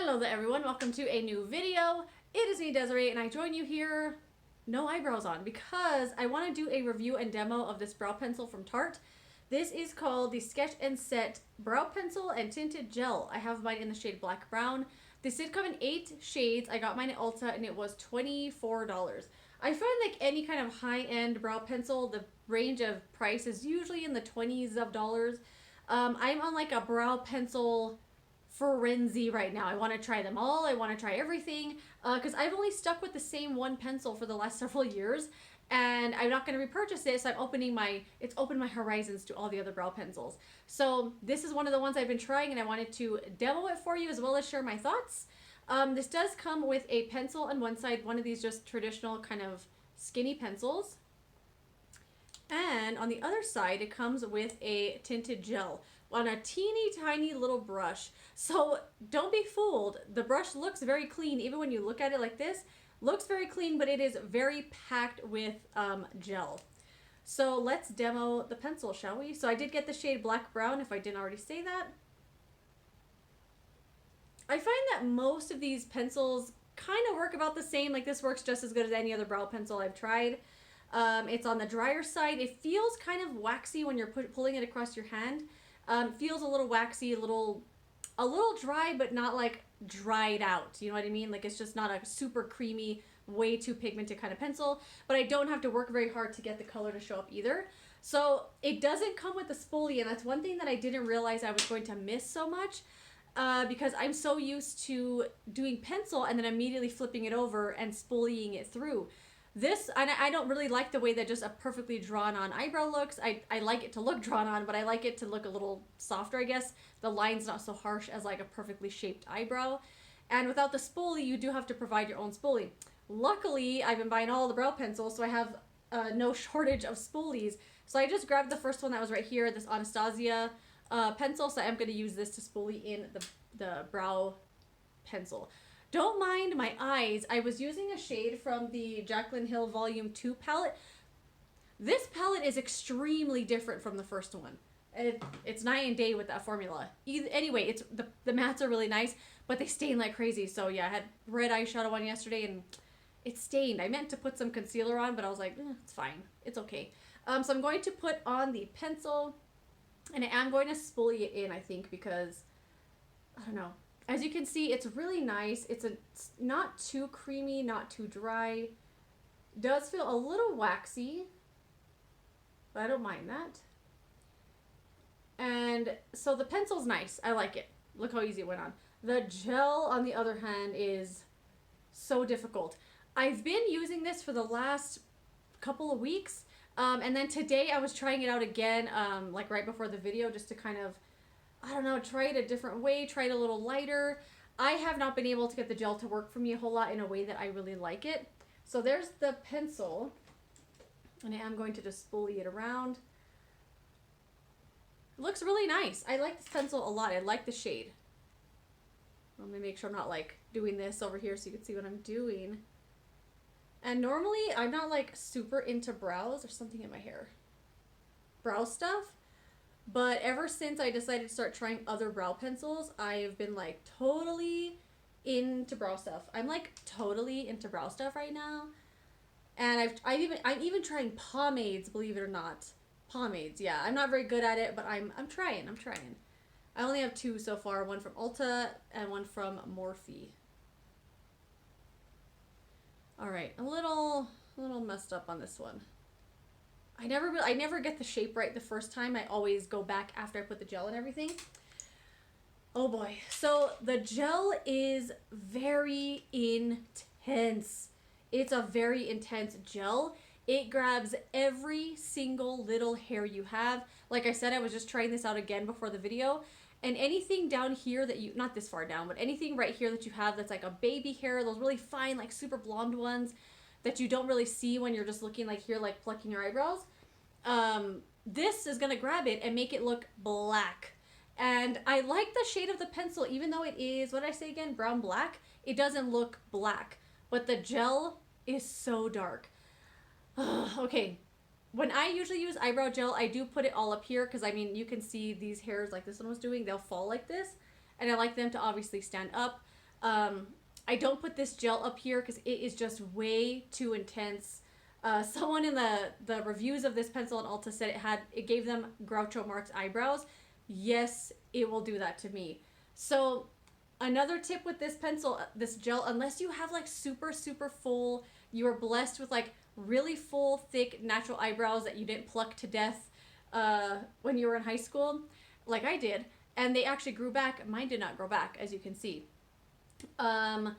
Hello there everyone, welcome to a new video. It is me, Desiree, and I join you here, no eyebrows on, because I want to do a review and demo of this brow pencil from Tarte. This is called the Sketch and Set Brow Pencil and Tinted Gel. I have mine in the shade Black Brown. This did come in 8 shades. I got mine at Ulta and it was $24. I find like any kind of high-end brow pencil, the range of price is usually in the 20s of dollars. I'm on like a brow pencil frenzy right now. I want to try them all. I want to try everything because I've only stuck with the same one pencil for the last several years, and I'm not going to repurchase it. So I'm it's opened my horizons to all the other brow pencils. So this is one of the ones I've been trying, and I wanted to demo it for you as well as share my thoughts. This does come with a pencil on one side, one of these just traditional kind of skinny pencils. And on the other side, it comes with a tinted gel on a teeny tiny little brush. So don't be fooled. The brush looks very clean. Even when you look at it like this, looks very clean, but it is very packed with gel. So let's demo the pencil, shall we? So I did get the shade Black Brown, if I didn't already say that. I find that most of these pencils kind of work about the same. Like this works just as good as any other brow pencil I've tried. It's on the drier side. It feels kind of waxy when you're pulling it across your hand. Feels a little waxy, a little dry, but not like dried out. You know what I mean? Like it's just not a super creamy, way too pigmented kind of pencil, but I don't have to work very hard to get the color to show up either. So it doesn't come with a spoolie, and that's one thing that I didn't realize I was going to miss so much. Because I'm so used to doing pencil and then immediately flipping it over and spoolieing it through. This, and I don't really like the way that just a perfectly drawn on eyebrow looks. I like it to look drawn on, but I like it to look a little softer, I guess. The line's not so harsh as like a perfectly shaped eyebrow. And without the spoolie, you do have to provide your own spoolie. Luckily, I've been buying all the brow pencils, so I have no shortage of spoolies. So I just grabbed the first one that was right here, this Anastasia pencil, so I'm going to use this to spoolie in the brow pencil. Don't mind my eyes. I was using a shade from the Jaclyn Hill Volume 2 palette. This palette is extremely different from the first one. It's night and day with that formula. Anyway, the mattes are really nice, but they stain like crazy. So yeah, I had red eyeshadow on yesterday and it stained. I meant to put some concealer on, but I was like, it's fine. It's okay. So I'm going to put on the pencil, and I am going to spoolie it in, I think, because, I don't know. As you can see, it's really nice. It's not too creamy, not too dry. Does feel a little waxy, but I don't mind that. And so the pencil's nice. I like it. Look how easy it went on. The gel, on the other hand, is so difficult. I've been using this for the last couple of weeks. And then today I was trying it out again, like right before the video, just to kind of, I don't know, try it a different way, try it a little lighter. I have not been able to get the gel to work for me a whole lot in a way that I really like it. So there's the pencil, and I am going to just spoolie it around. It looks really nice. I like this pencil a lot. I like the shade. Let me make sure I'm not like doing this over here so you can see what I'm doing. And normally I'm not like super into brows. There's something in my hair. Brow stuff. But ever since I decided to start trying other brow pencils, I've been like totally into brow stuff. I'm like totally into brow stuff right now. And I'm even trying pomades, believe it or not. Pomades, yeah. I'm not very good at it, but I'm trying. I only have 2 so far, one from Ulta and one from Morphe. All right, a little messed up on this one. I never get the shape right the first time. I always go back after I put the gel and everything. Oh boy. So the gel is very intense. It's a very intense gel. It grabs every single little hair you have. Like I said, I was just trying this out again before the video. And anything down here that you, not this far down, but anything right here that you have that's like a baby hair, those really fine, like super blonde ones that you don't really see when you're just looking like here, like plucking your eyebrows. This is going to grab it and make it look black. And I like the shade of the pencil, even though it is, what did I say again, brown black? It doesn't look black, but the gel is so dark. Okay, when I usually use eyebrow gel, I do put it all up here because, I mean, you can see these hairs like this one was doing, they'll fall like this. And I like them to obviously stand up. I don't put this gel up here because it is just way too intense. Someone in the reviews of this pencil in Ulta said it gave them Groucho Marx eyebrows. Yes, it will do that to me. So another tip with this pencil, this gel, unless you have like super, super full, you are blessed with like really full, thick, natural eyebrows that you didn't pluck to death when you were in high school, like I did, and they actually grew back. Mine did not grow back, as you can see. It'll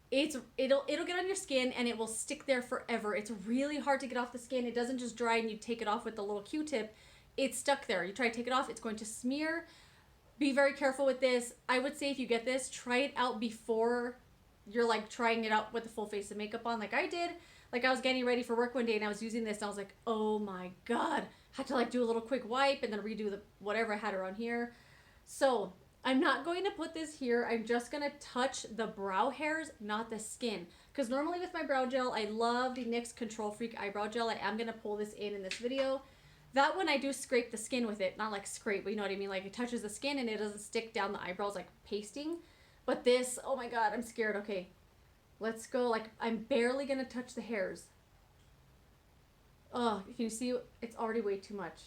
get on your skin and it will stick there forever. It's really hard to get off the skin. It doesn't just dry and you take it off with the little Q-tip. It's stuck there. You try to take it off, it's going to smear. Be very careful with this. I would say if you get this, try it out before you're like trying it out with a full face of makeup on, like I did. Like I was getting ready for work one day and I was using this and I was like, oh my god. Had to like do a little quick wipe and then redo the whatever I had around here. So I'm not going to put this here. I'm just going to touch the brow hairs, not the skin. Because normally with my brow gel, I love the NYX Control Freak Eyebrow Gel. I am going to pull this in this video. That one I do scrape the skin with it. Not like scrape, but you know what I mean? Like it touches the skin and it doesn't stick down the eyebrows like pasting. But this, oh my god, I'm scared. Okay, let's go. Like I'm barely going to touch the hairs. Oh, can you see? It's already way too much.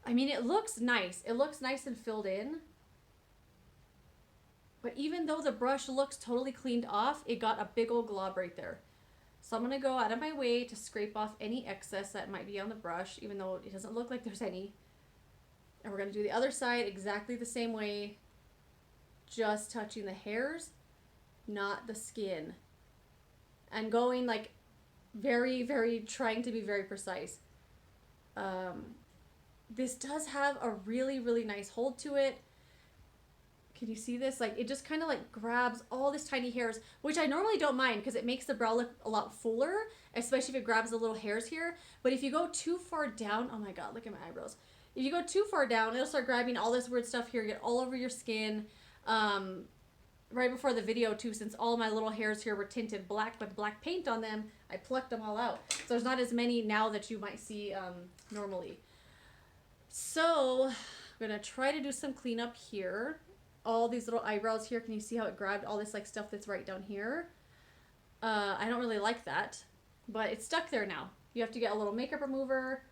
I mean, it looks nice. It looks nice and filled in. But even though the brush looks totally cleaned off, it got a big old glob right there. So I'm going to go out of my way to scrape off any excess that might be on the brush, even though it doesn't look like there's any. And we're going to do the other side exactly the same way. Just touching the hairs, not the skin. And going like very, very, trying to be very precise. This does have a really, really nice hold to it. Can you see this? Like it just kind of like grabs all this tiny hairs, which I normally don't mind because it makes the brow look a lot fuller, especially if it grabs the little hairs here. But if you go too far down, oh my god, look at my eyebrows. If you go too far down, it'll start grabbing all this weird stuff here, get all over your skin. Right before the video too, since all my little hairs here were tinted black with black paint on them, I plucked them all out. So there's not as many now that you might see normally. So I'm gonna try to do some cleanup here. All these little eyebrows here, can you see how it grabbed all this like stuff that's right down here? I don't really like that, but it's stuck there now. You have to get a little makeup remover.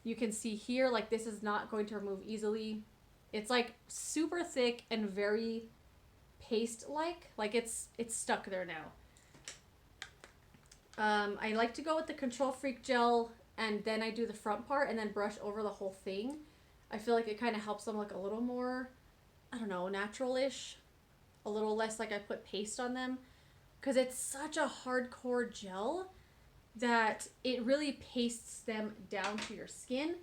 You can see here, like this is not going to remove easily. It's like super thick and very paste-like. Like it's stuck there now. I like to go with the Control Freak gel and then I do the front part and then brush over the whole thing. I feel like it kind of helps them look a little more, I don't know, natural-ish. A little less like I put paste on them. Because it's such a hardcore gel that it really pastes them down to your skin.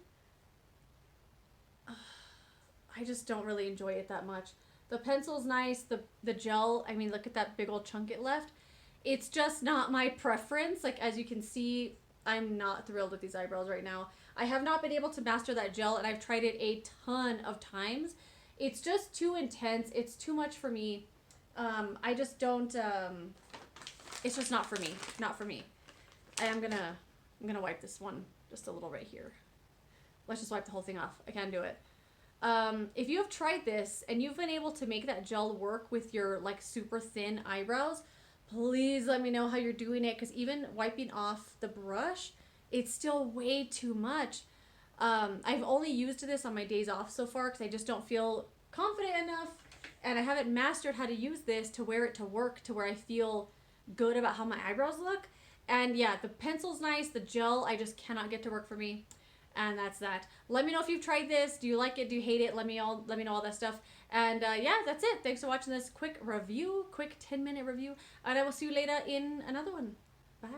I just don't really enjoy it that much. The pencil's nice. The gel, I mean, look at that big old chunk it left. It's just not my preference. Like, as you can see, I'm not thrilled with these eyebrows right now. I have not been able to master that gel, and I've tried it a ton of times. It's just too intense. It's too much for me. I just don't, it's just not for me. Not for me. I'm gonna wipe this one just a little right here. Let's just wipe the whole thing off. I can't do it. If you have tried this and you've been able to make that gel work with your like super thin eyebrows, please let me know how you're doing it, because even wiping off the brush, it's still way too much. I've only used this on my days off so far because I just don't feel confident enough, and I haven't mastered how to use this to wear it to work to where I feel good about how my eyebrows look. And yeah, the pencil's nice, the gel I just cannot get to work for me. And that's that. Let me know if you've tried this. Do you like it? Do you hate it? Let me know all that stuff. And yeah, that's it. Thanks for watching this quick review, quick 10-minute review. And I will see you later in another one. Bye.